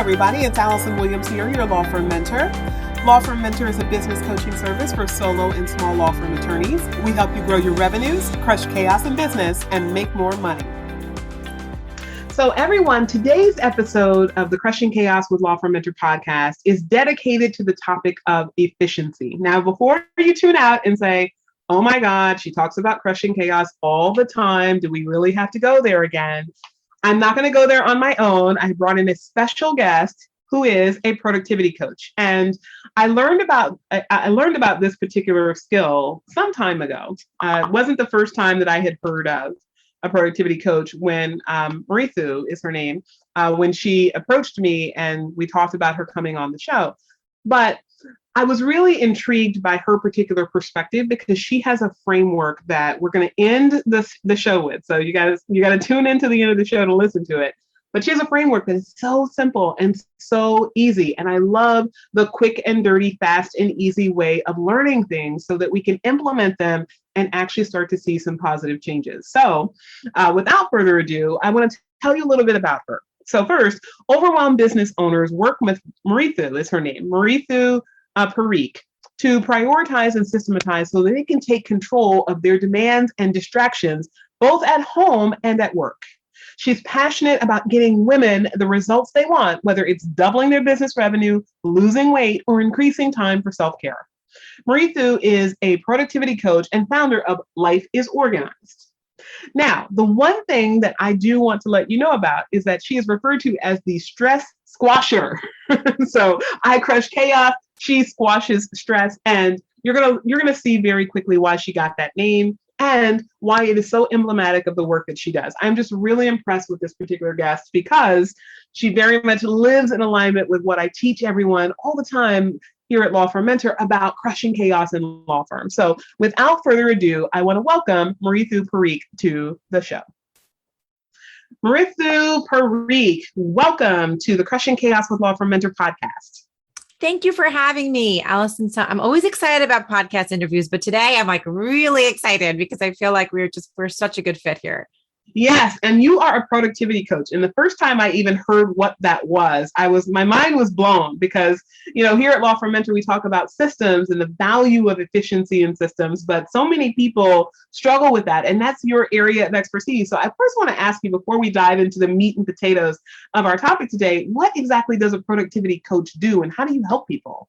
everybody. It's Allison Williams here, your law firm mentor. Law Firm Mentor is a business coaching service for solo and small law firm attorneys. We help you grow your revenues, crush chaos in business, and make more money. So everyone, today's episode of the Crushing Chaos with Law Firm Mentor podcast is dedicated to the topic of efficiency. Now, before you tune out and say, oh my God, she talks about crushing chaos all the time. Do we really have to go there again? I'm not going to go there on my own. I brought in a special guest who is a productivity coach. And I learned about this particular skill some time ago. It wasn't the first time that I had heard of a productivity coach when Mridu is her name, when she approached me and we talked about her coming on the show. But I was really intrigued by her particular perspective because she has a framework that we're going to end the show with. So you got to tune into the end of the show to listen to it. But she has a framework that is so simple and so easy. And I love the quick and dirty, fast and easy way of learning things so that we can implement them and actually start to see some positive changes. So without further ado, I want to tell you a little bit about her. So first, overwhelmed business owners work with Mridu, is her name, Mridu Parikh, to prioritize and systematize so that they can take control of their demands and distractions, both at home and at work. She's passionate about getting women the results they want, whether it's doubling their business revenue, losing weight, or increasing time for self-care. Mridu is a productivity coach and founder of Life is Organized. Now, the one thing that I do want to let you know about is that she is referred to as the stress squasher. So I crush chaos, she squashes stress, and you're gonna see very quickly why she got that name and why it is so emblematic of the work that she does. I'm just really impressed with this particular guest because she very much lives in alignment with what I teach everyone all the time here at Law Firm Mentor about crushing chaos in law firms. So without further ado, I want to welcome Mridu Parikh to the show. Mridu Parikh, welcome to the Crushing Chaos with Law Firm Mentor podcast. Thank you for having me, Allison. So I'm always excited about podcast interviews, but today I'm like really excited because I feel like we're such a good fit here. Yes. And you are a productivity coach. And the first time I even heard what that was, my mind was blown because, here at Law Firm Mentor, we talk about systems and the value of efficiency in systems, but so many people struggle with that. And that's your area of expertise. So I first want to ask you, before we dive into the meat and potatoes of our topic today, what exactly does a productivity coach do and how do you help people?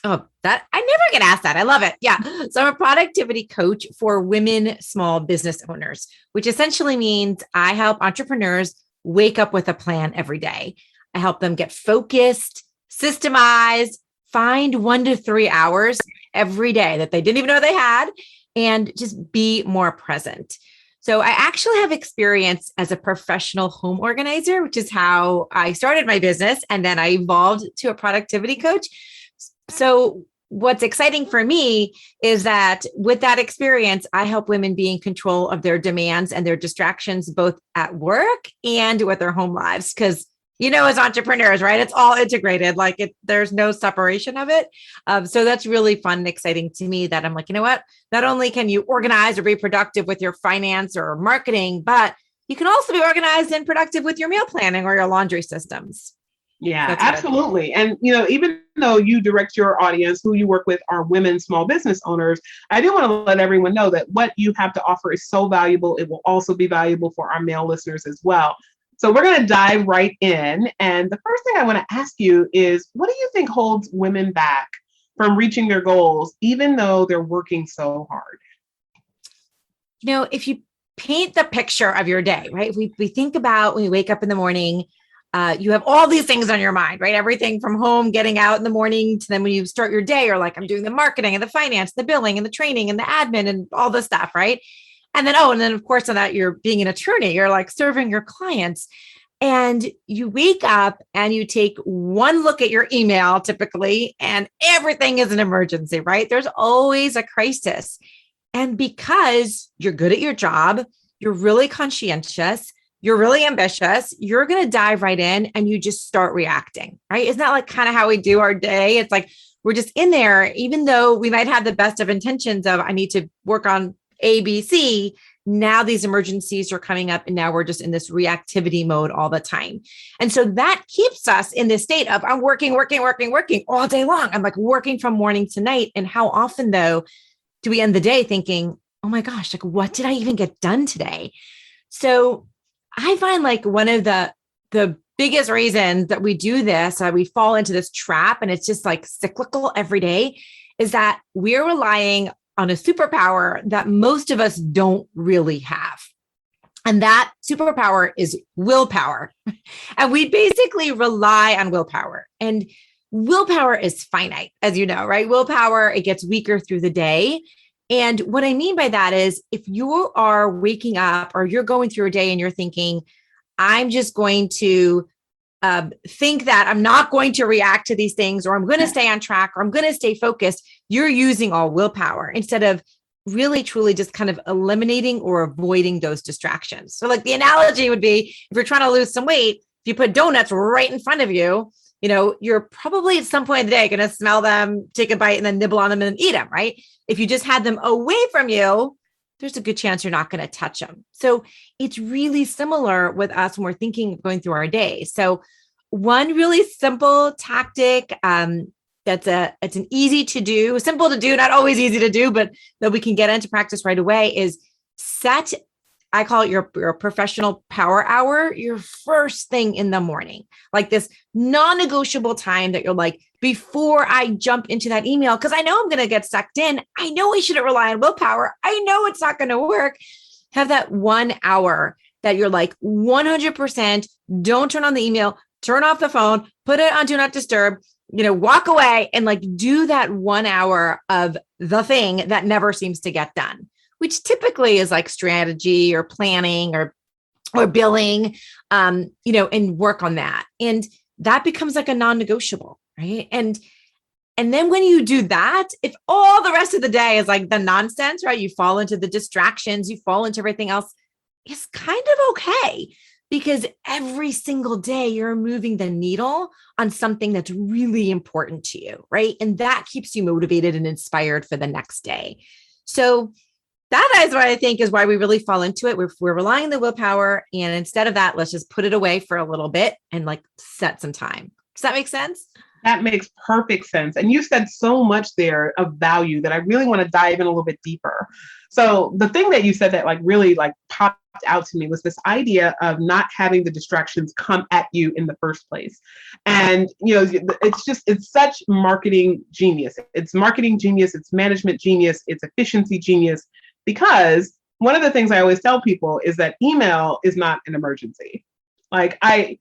Oh, that I never get asked that. I love it. Yeah. So I'm a productivity coach for women small business owners, which essentially means I help entrepreneurs wake up with a plan every day. I help them get focused, systemize, find 1 to 3 hours every day that they didn't even know they had, and just be more present. So I actually have experience as a professional home organizer, which is how I started my business. And then I evolved to a productivity coach. So what's exciting for me is that with that experience, I help women be in control of their demands and their distractions, both at work and with their home lives. Because, as entrepreneurs, right, it's all integrated, there's no separation of it. So that's really fun and exciting to me that I'm like, you know what, not only can you organize or be productive with your finance or marketing, but you can also be organized and productive with your meal planning or your laundry systems. Yeah, absolutely. And, even though you direct your audience, who you work with are women small business owners, I do want to let everyone know that what you have to offer is so valuable. It will also be valuable for our male listeners as well. So we're going to dive right in. And the first thing I want to ask you is, what do you think holds women back from reaching their goals, even though they're working so hard? If you paint the picture of your day, right? We think about when you wake up in the morning, you have all these things on your mind, right? Everything from home, getting out in the morning, to then when you start your day, you're like, I'm doing the marketing and the finance, the billing and the training and the admin and all this stuff, right? And then of course, on that, you're being an attorney, you're like serving your clients. And you wake up and you take one look at your email typically, and everything is an emergency, right? There's always a crisis. And because you're good at your job, you're really conscientious, you're really ambitious, you're going to dive right in and you just start reacting, right? Isn't that like kind of how we do our day? It's like, we're just in there, even though we might have the best of intentions of, I need to work on A, B, C, now these emergencies are coming up and now we're just in this reactivity mode all the time. And so that keeps us in this state of I'm working all day long. I'm like working from morning to night. And how often though, do we end the day thinking, oh my gosh, like what did I even get done today? So I find like one of the biggest reasons that we do this, we fall into this trap and it's just like cyclical every day, is that we're relying on a superpower that most of us don't really have. And that superpower is willpower. And we basically rely on willpower. And willpower is finite, as you know, right? Willpower, it gets weaker through the day. And what I mean by that is if you are waking up or you're going through a day and you're thinking, I'm just going to think that I'm not going to react to these things, or I'm going to stay on track, or I'm going to stay focused, you're using all willpower instead of really, truly just kind of eliminating or avoiding those distractions. So like the analogy would be, if you're trying to lose some weight, if you put donuts right in front of you, you know, you're probably at some point in the day going to smell them, take a bite, and then nibble on them and eat them, right? If you just had them away from you, there's a good chance you're not going to touch them. So it's really similar with us when we're thinking of going through our day. So one really simple tactic it's an easy to do, simple to do, not always easy to do, but that we can get into practice right away is set, I call it your professional power hour, your first thing in the morning, like this non-negotiable time that you're like, before I jump into that email, because I know I'm going to get sucked in. I know I shouldn't rely on willpower. I know it's not going to work. Have that 1 hour that you're like 100%, don't turn on the email, turn off the phone, put it on do not disturb, walk away and like do that 1 hour of the thing that never seems to get done, which typically is like strategy or planning or billing, and work on that. And that becomes like a non-negotiable, right? And then when you do that, if all the rest of the day is like the nonsense, right? You fall into the distractions, you fall into everything else, it's kind of okay. Because every single day you're moving the needle on something that's really important to you, right? And that keeps you motivated and inspired for the next day. So that is what I think is why we really fall into it. We're relying on the willpower. And instead of that, let's just put it away for a little bit and like set some time. Does that make sense? That makes perfect sense. And you said so much there of value that I really want to dive in a little bit deeper. So the thing that you said that like really like popped out to me was this idea of not having the distractions come at you in the first place. And, it's such marketing genius. It's marketing genius. It's management genius. It's efficiency genius. Because one of the things I always tell people is that email is not an emergency. Like I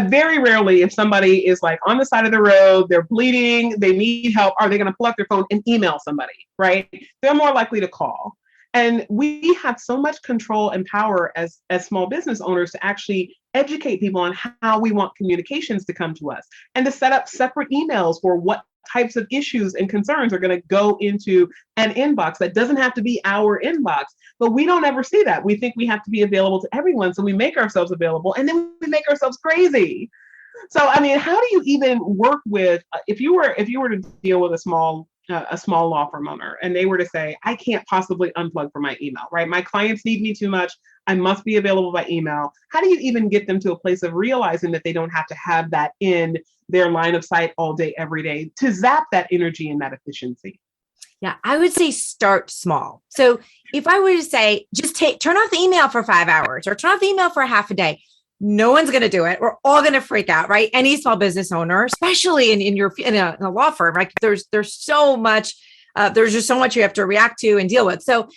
very rarely, if somebody is like on the side of the road, they're bleeding, they need help, are they going to pull up their phone and email somebody, right? They're more likely to call. And we have so much control and power as small business owners to actually educate people on how we want communications to come to us and to set up separate emails for what types of issues and concerns are going to go into an inbox that doesn't have to be our inbox. But we don't ever see that. We think we have to be available to everyone. So we make ourselves available and then we make ourselves crazy. So, I mean, how do you even work with, if you were to deal with a small law firm owner and they were to say, I can't possibly unplug from my email, right? My clients need me too much. I must be available by email. How do you even get them to a place of realizing that they don't have to have that in their line of sight all day, every day to zap that energy and that efficiency? Yeah, I would say start small. So if I were to say, just turn off the email for 5 hours or turn off the email for half a day, no one's going to do it. We're all going to freak out, right? Any small business owner, especially in a law firm, right? There's so much, there's just so much you have to react to and deal with. So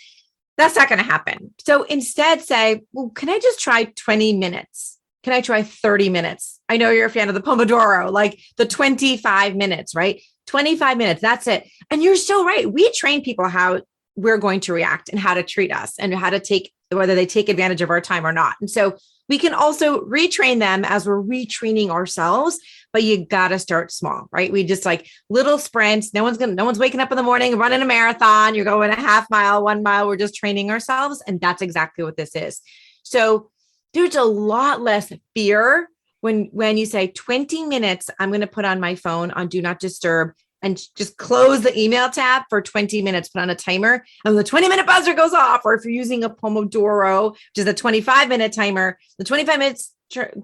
that's not going to happen. So instead say, well, can I just try 20 minutes? Can I try 30 minutes? I know you're a fan of the Pomodoro, like the 25 minutes, right? 25 minutes, that's it. And you're so right. We train people how we're going to react and how to treat us and how to whether they take advantage of our time or not. And so we can also retrain them as we're retraining ourselves, but you got to start small, right? We just like little sprints. No one's waking up in the morning, running a marathon. You're going a half mile, 1 mile. We're just training ourselves. And that's exactly what this is. So there's a lot less fear when you say 20 minutes, I'm going to put on my phone on do not disturb and just close the email tab for 20 minutes, put on a timer, and the 20-minute buzzer goes off. Or if you're using a Pomodoro, which is a 25-minute timer, the 25 minutes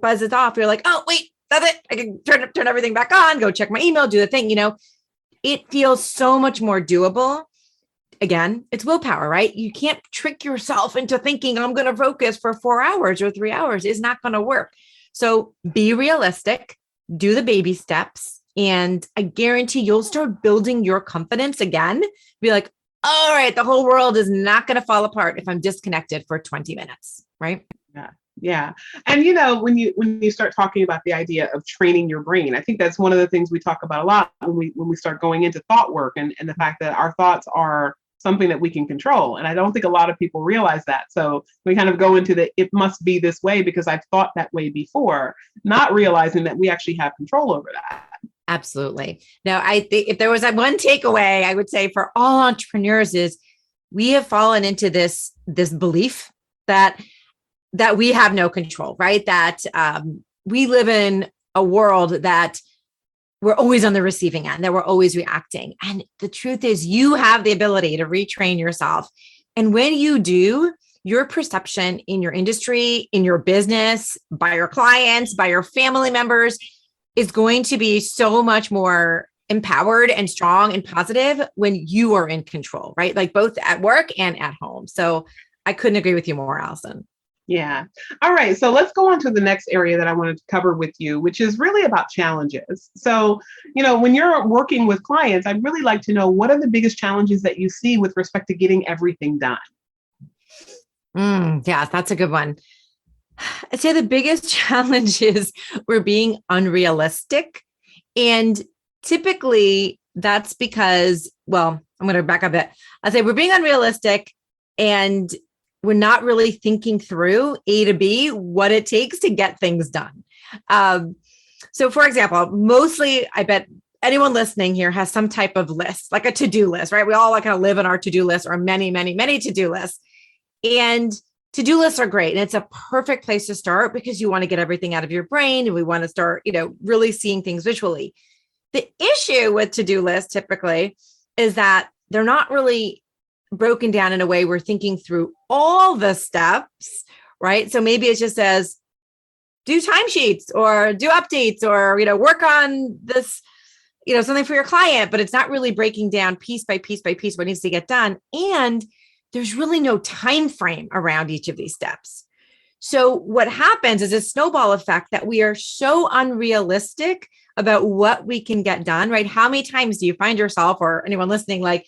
buzzes off. You're like, oh, wait, that's it. I can turn everything back on, go check my email, do the thing. It feels so much more doable. Again, it's willpower, right? You can't trick yourself into thinking I'm going to focus for 4 hours or 3 hours. It's not going to work. So be realistic, do the baby steps, and I guarantee you'll start building your confidence again. Be like, all right, the whole world is not going to fall apart if I'm disconnected for 20 minutes, right? Yeah. Yeah. And when you start talking about the idea of training your brain, I think that's one of the things we talk about a lot when we start going into thought work and the fact that our thoughts are something that we can control. And I don't think a lot of people realize that. So we kind of go into it must be this way because I've thought that way before, not realizing that we actually have control over that. Absolutely. Now, I think if there was one takeaway, I would say for all entrepreneurs is we have fallen into this belief that we have no control, right? That we live in a world that we're always on the receiving end, that we're always reacting. And the truth is you have the ability to retrain yourself. And when you do, your perception in your industry, in your business, by your clients, by your family members is going to be so much more empowered and strong and positive when you are in control, right? Like both at work and at home. So I couldn't agree with you more, Allison. Yeah. All right. So let's go on to the next area that I wanted to cover with you, which is really about challenges. So, when you're working with clients, I'd really like to know what are the biggest challenges that you see with respect to getting everything done? Yeah, that's a good one. I'd say the biggest challenge is we're being unrealistic. And typically that's because, I'm going to back up a bit. I'd say we're being unrealistic and we're not really thinking through A to B, what it takes to get things done. So for example, mostly I bet anyone listening here has some type of list, like a to-do list, right? We all kind of live on our to-do list or many, many, many to-do lists. And to-do lists are great. And it's a perfect place to start because you want to get everything out of your brain and we want to start, really seeing things visually. The issue with to-do lists typically is that they're not really broken down in a way we're thinking through all the steps, right? So maybe it just says, do timesheets or do updates or, work on this, something for your client, but it's not really breaking down piece by piece by piece what needs to get done. And there's really no time frame around each of these steps. So what happens is a snowball effect that we are so unrealistic about what we can get done, right? How many times do you find yourself or anyone listening, like,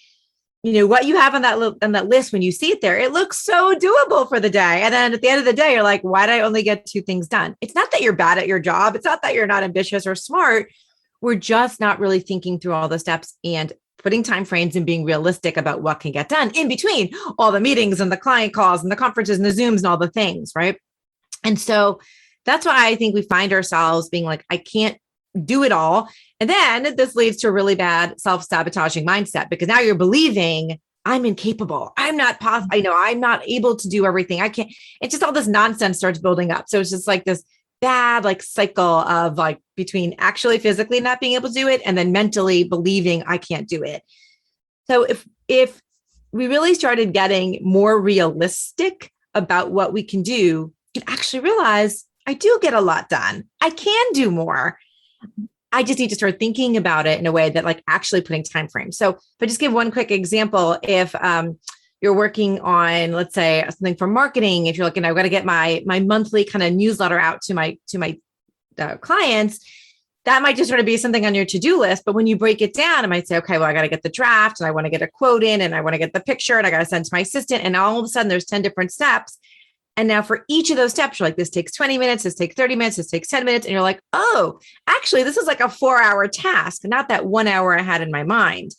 what you have on that list, when you see it there, it looks so doable for the day. And then at the end of the day, you're like, why did I only get 2 things done? It's not that you're bad at your job. It's not that you're not ambitious or smart. We're just not really thinking through all the steps and putting time frames and being realistic about what can get done in between all the meetings and the client calls and the conferences and the Zooms and all the things, right? And so that's why I think we find ourselves being like, I can't do it all. And then this leads to a really bad self-sabotaging mindset because now you're believing I'm incapable. I'm not possible. I'm not able to do everything. I can't. It's just all this nonsense starts building up. So it's just like this bad cycle of between actually physically not being able to do it and then mentally believing I can't do it. So if we really started getting more realistic about what we can do, you can actually realize I do get a lot done. I can do more. I just need to start thinking about it in a way that actually putting time frames. So if I just give one quick example, if you're working on, let's say, something for marketing, if you're looking, I've got to get my monthly kind of newsletter out to my clients, that might just sort of be something on your to-do list. But when you break it down, I might say, okay, well, I got to get the draft and I want to get a quote in and I want to get the picture and I got to send to my assistant. And all of a sudden there's 10 different steps. And now for each of those steps, you're like, this takes 20 minutes, this takes 30 minutes, this takes 10 minutes. And you're like, oh, actually, this is like a 4-hour task, not that 1 hour I had in my mind.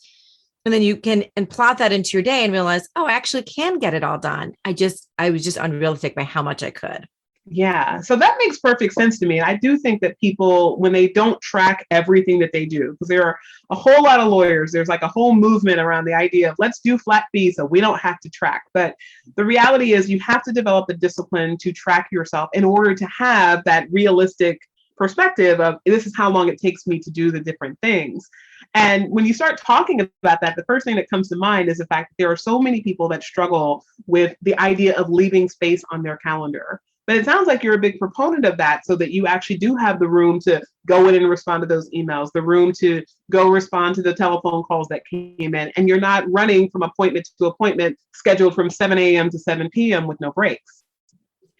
And then you can plot that into your day and realize, oh, I actually can get it all done. I was just unrealistic by how much I could. Yeah. So that makes perfect sense to me. And I do think that people, when they don't track everything that they do, because there are a whole lot of lawyers, there's a whole movement around the idea of let's do flat fees so we don't have to track. But the reality is you have to develop the discipline to track yourself in order to have that realistic perspective of this is how long it takes me to do the different things. And when you start talking about that, the first thing that comes to mind is the fact that there are so many people that struggle with the idea of leaving space on their calendar. But it sounds like you're a big proponent of that, so that you actually do have the room to go in and respond to those emails, the room to go respond to the telephone calls that came in, and you're not running from appointment to appointment scheduled from 7 a.m. to 7 p.m. with no breaks.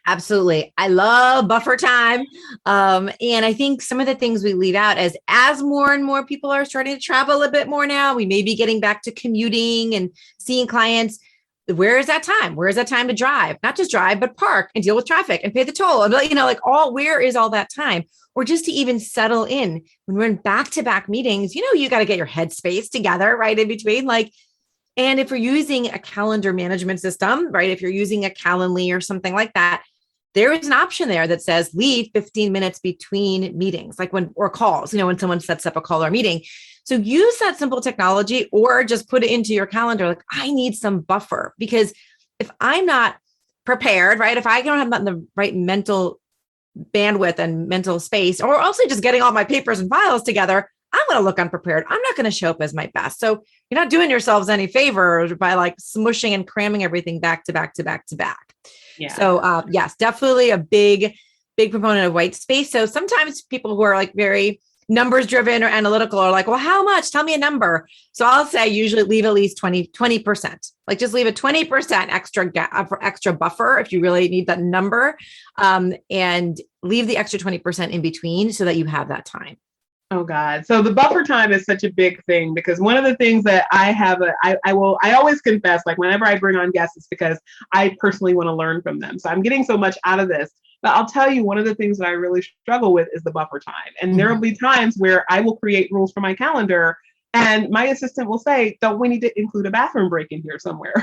Absolutely. I love buffer time. And I think some of the things we leave out as more and more people are starting to travel a bit more now, we may be getting back to commuting and seeing clients. Where is that time? Where is that time to drive? Not just drive, but park and deal with traffic and pay the toll. And, where is all that time? Or just to even settle in when we're in back-to-back meetings, you got to get your headspace together, right? In between, and if you're using a calendar management system, right? If you're using a Calendly or something like that, there is an option there that says leave 15 minutes between meetings, or calls, when someone sets up a call or meeting. So use that simple technology or just put it into your calendar. I need some buffer, because if I'm not prepared, right? If I don't have the right mental bandwidth and mental space, or also just getting all my papers and files together, I'm going to look unprepared. I'm not going to show up as my best. So you're not doing yourselves any favors by smushing and cramming everything back to back to back to back. Yeah. So yes, definitely a big proponent of white space. So sometimes people who are very numbers driven or analytical are well, how much? Tell me a number. So I'll say usually leave at least 20%. Just leave a 20% extra buffer if you really need that number, and leave the extra 20% in between so that you have that time. Oh God. So the buffer time is such a big thing, because one of the things that I always confess, whenever I bring on guests, it's because I personally want to learn from them. So I'm getting so much out of this. But I'll tell you, one of the things that I really struggle with is the buffer time. And there will be times where I will create rules for my calendar, and my assistant will say, don't we need to include a bathroom break in here somewhere?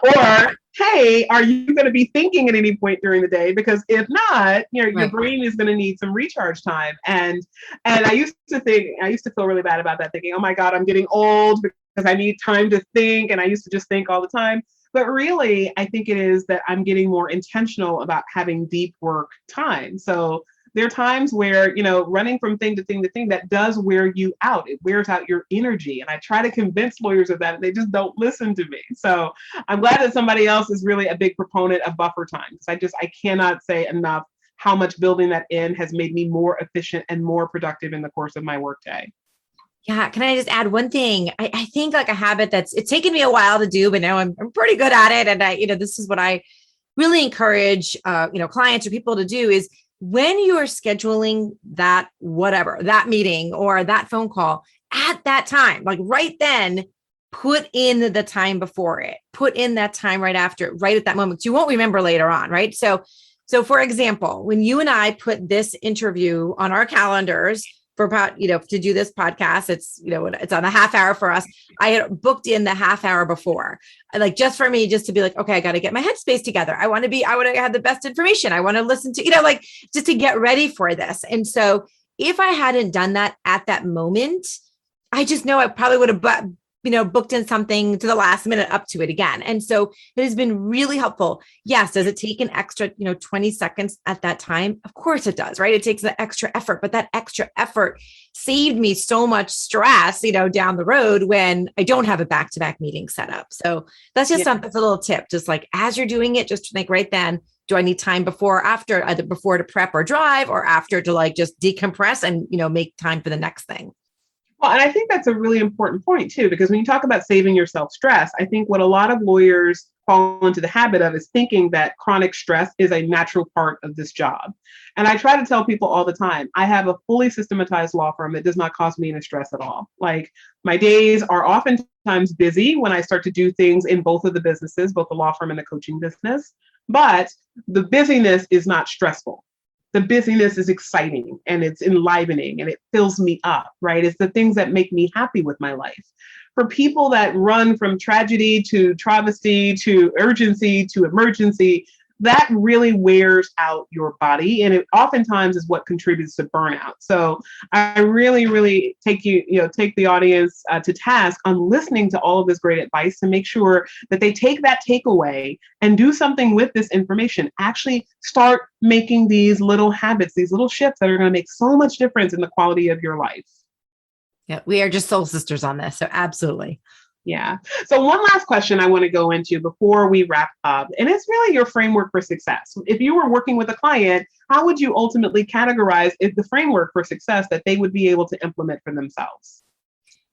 Or, hey, are you going to be thinking at any point during the day? Because if not, your brain is going to need some recharge time. And I used to feel really bad about that, thinking, oh my God, I'm getting old because I need time to think. And I used to just think all the time. But really, I think it is that I'm getting more intentional about having deep work time. So there are times where, running from thing to thing to thing, that does wear you out. It wears out your energy. And I try to convince lawyers of that, and they just don't listen to me. So I'm glad that somebody else is really a big proponent of buffer time, because I cannot say enough how much building that in has made me more efficient and more productive in the course of my workday. Yeah. Can I just add one thing? I think a habit it's taken me a while to do, but now I'm pretty good at it. And this is what I really encourage, clients or people to do is, when you are scheduling that meeting or that phone call at that time, right then, put in the time before it, put in that time right after, right at that moment. So you won't remember later on, right? So for example, when you and I put this interview on our calendars for about, to do this podcast, it's, it's on a half hour for us. I had booked in the half hour before, just for me, just to be okay, I got to get my headspace together. I want to have the best information. I want to listen to, just to get ready for this. And so if I hadn't done that at that moment, I just know I probably would have, booked in something to the last minute up to it again. And so it has been really helpful. Yes. Does it take an extra, 20 seconds at that time? Of course it does, right? It takes the extra effort, but that extra effort saved me so much stress, down the road when I don't have a back-to-back meeting set up. So that's just that's a little tip. Just as you're doing it, just think right then, do I need time before or after, either before to prep or drive, or after to just decompress and, make time for the next thing? Well, and I think that's a really important point too, because when you talk about saving yourself stress, I think what a lot of lawyers fall into the habit of is thinking that chronic stress is a natural part of this job. And I try to tell people all the time, I have a fully systematized law firm that does not cause me any stress at all. My days are oftentimes busy when I start to do things in both of the businesses, both the law firm and the coaching business, but the busyness is not stressful. The busyness is exciting and it's enlivening and it fills me up, right? It's the things that make me happy with my life. For people that run from tragedy to travesty to urgency to emergency, that really wears out your body. And it oftentimes is what contributes to burnout. So I really take the audience to task on listening to all of this great advice to make sure that they take that takeaway and do something with this information. Actually start making these little habits, these little shifts that are going to make so much difference in the quality of your life. Yeah, we are just soul sisters on this. So absolutely. Yeah. So one last question I want to go into before we wrap up, and it's really your framework for success. If you were working with a client, how would you ultimately categorize the framework for success that they would be able to implement for themselves?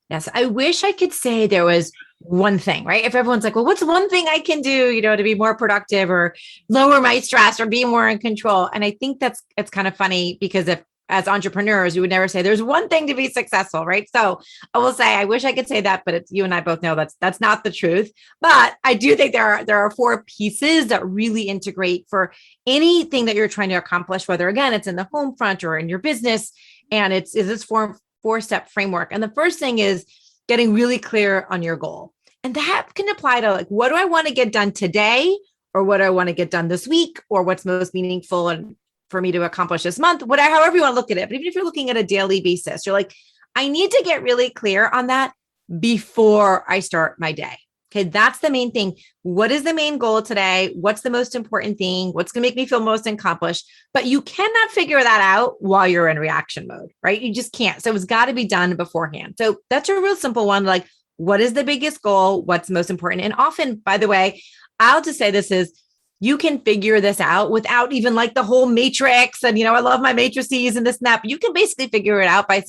Yes, I wish I could say there was one thing, right? If everyone's like, well, what's one thing I can do, to be more productive or lower my stress or be more in control? And I think it's kind of funny because if as entrepreneurs, we would never say there's one thing to be successful, right? So I will say, I wish I could say that, but you and I both know that's not the truth. But I do think there are four pieces that really integrate for anything that you're trying to accomplish, whether again, it's in the home front or in your business. And it's this four-step framework. And the first thing is getting really clear on your goal. And that can apply to like, what do I want to get done today? Or what do I want to get done this week? Or what's most meaningful and for me to accomplish this month, whatever, however you want to look at it. But even if you're looking at a daily basis, you're like, I need to get really clear on that before I start my day. Okay. That's the main thing. What is the main goal today? What's the most important thing? What's going to make me feel most accomplished? But you cannot figure that out while you're in reaction mode, right? You just can't. So it's got to be done beforehand. So that's a real simple one. Like, what is the biggest goal? What's most important? And often, by the way, I'll just say this is, you can figure this out without even like the whole matrix. And, I love my matrices and this and that, but you can basically figure it out by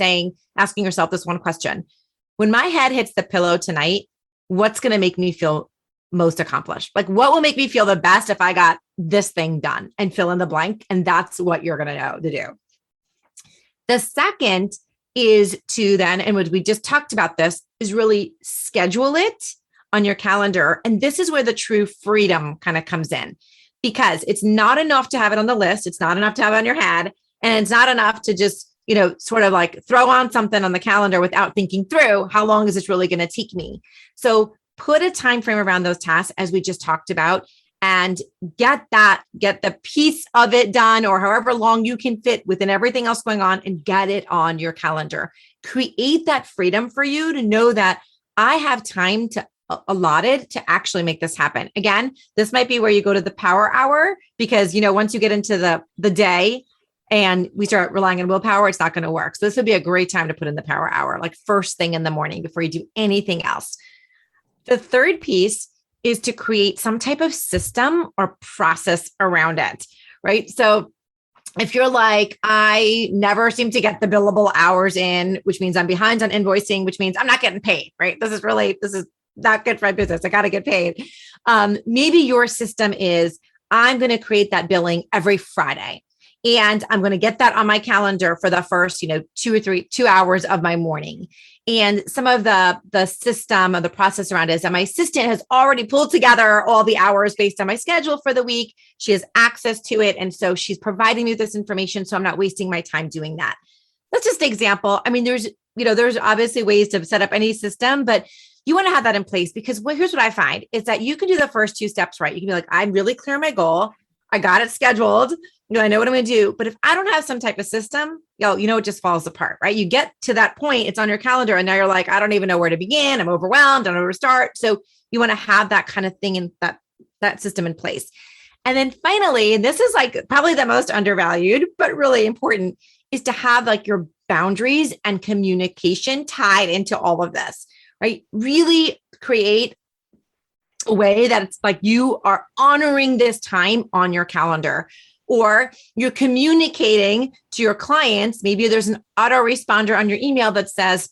asking yourself this one question. When my head hits the pillow tonight, what's going to make me feel most accomplished? Like what will make me feel the best if I got this thing done, and fill in the blank. And that's what you're going to know to do. The second is to then, and what we just talked about this, is really schedule it on your calendar. And this is where the true freedom kind of comes in, because it's not enough to have it on the list. It's not enough to have it on your head. And it's not enough to just, sort of like throw on something on the calendar without thinking through how long is this really going to take me? So put a time frame around those tasks, as we just talked about, and get the piece of it done, or however long you can fit within everything else going on, and get it on your calendar. Create that freedom for you to know that I have time allotted to actually make this happen. Again, this might be where you go to the power hour, because, once you get into the day and we start relying on willpower, it's not going to work. So this would be a great time to put in the power hour, like first thing in the morning before you do anything else. The third piece is to create some type of system or process around it, right? So if you're like, I never seem to get the billable hours in, which means I'm behind on invoicing, which means I'm not getting paid, right? This is not good for my business. I got to get paid. Maybe your system is, I'm going to create that billing every Friday, and I'm going to get that on my calendar for the first, 2 hours of my morning. And some of the system or the process around it is that my assistant has already pulled together all the hours based on my schedule for the week. She has access to it. And so she's providing me this information, so I'm not wasting my time doing that. That's just an example. I mean, there's obviously ways to set up any system, but you want to have that in place, because here's what I find is that you can do the first two steps, right? You can be like, I'm really clear on my goal. I got it scheduled. I know what I'm going to do. But if I don't have some type of system, it just falls apart, right? You get to that point, it's on your calendar, and now you're like, I don't even know where to begin. I'm overwhelmed. I don't know where to start. So you want to have that kind of thing in that system in place. And then finally, and this is like probably the most undervalued, but really important, is to have like your boundaries and communication tied into all of this, right? Really create a way that it's like you are honoring this time on your calendar, or you're communicating to your clients. Maybe there's an autoresponder on your email that says,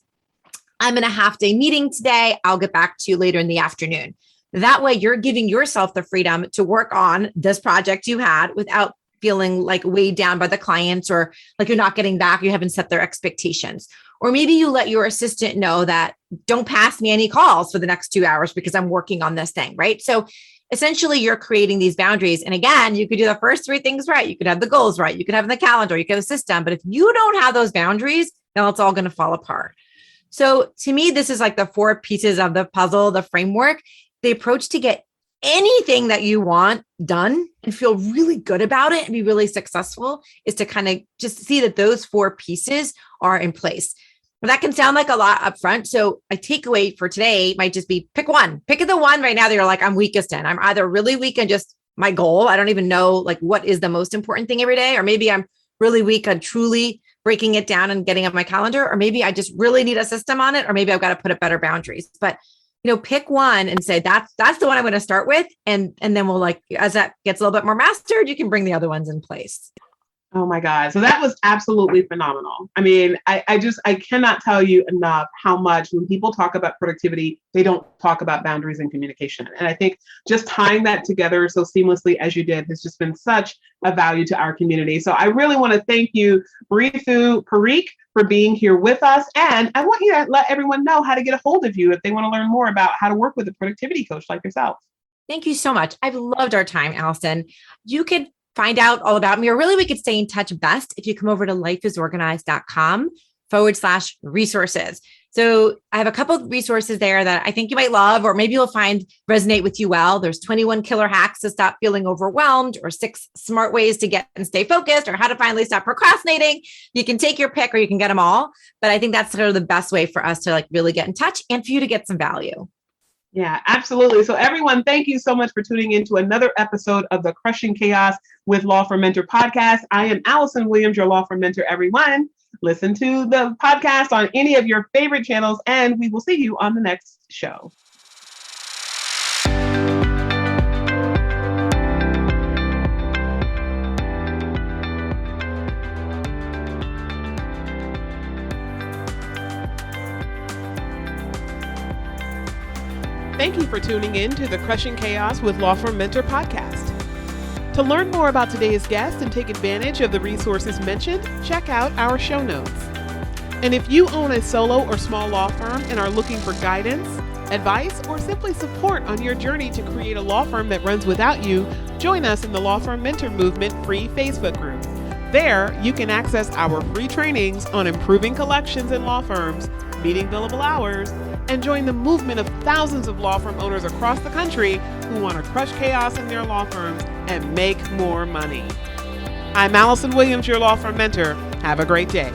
I'm in a half-day meeting today. I'll get back to you later in the afternoon. That way you're giving yourself the freedom to work on this project you had without feeling like weighed down by the clients, or like you're not getting back, you haven't set their expectations. Or maybe you let your assistant know that, don't pass me any calls for the next 2 hours because I'm working on this thing, right? So essentially you're creating these boundaries. And again, you could do the first three things right. You could have the goals right. You could have the calendar, you could have the system. But if you don't have those boundaries, then it's all going to fall apart. So to me, this is like the four pieces of the puzzle, the framework, the approach to get anything that you want done and feel really good about it and be really successful, is to kind of just see that those four pieces are in place. Well, that can sound like a lot up front. So a takeaway for today might just be pick one. Pick the one right now that you're like, I'm weakest in. I'm either really weak in just my goal. I don't even know like what is the most important thing every day. Or maybe I'm really weak on truly breaking it down and getting on my calendar, or maybe I just really need a system on it, or maybe I've got to put up better boundaries. But pick one and say, that's the one I'm going to start with. And then we'll as that gets a little bit more mastered, you can bring the other ones in place. Oh my God. So that was absolutely phenomenal. I mean, I cannot tell you enough how much when people talk about productivity, they don't talk about boundaries and communication. And I think just tying that together so seamlessly as you did has just been such a value to our community. So I really want to thank you, Mridu Parikh, for being here with us. And I want you to let everyone know how to get a hold of you if they want to learn more about how to work with a productivity coach like yourself. Thank you so much. I've loved our time, Allison. You could find out all about me, or really we could stay in touch best if you come over to lifeisorganized.com/resources. So I have a couple of resources there that I think you might love, or maybe you'll find resonate with you well. There's 21 killer hacks to stop feeling overwhelmed, or 6 smart ways to get and stay focused, or how to finally stop procrastinating. You can take your pick or you can get them all. But I think that's sort of the best way for us to really get in touch and for you to get some value. Yeah, absolutely. So everyone, thank you so much for tuning into another episode of the Crushing Chaos with Law Firm Mentor podcast. I am Allison Williams, your Law Firm Mentor, everyone. Listen to the podcast on any of your favorite channels, and we will see you on the next show. Thank you for tuning in to the Crushing Chaos with Law Firm Mentor podcast. To learn more about today's guest and take advantage of the resources mentioned, check out our show notes. And if you own a solo or small law firm and are looking for guidance, advice, or simply support on your journey to create a law firm that runs without you, join us in the Law Firm Mentor Movement free Facebook group. There, you can access our free trainings on improving collections in law firms, meeting billable hours, and join the movement of thousands of law firm owners across the country who want to crush chaos in their law firms and make more money. I'm Allison Williams, your Law Firm Mentor. Have a great day.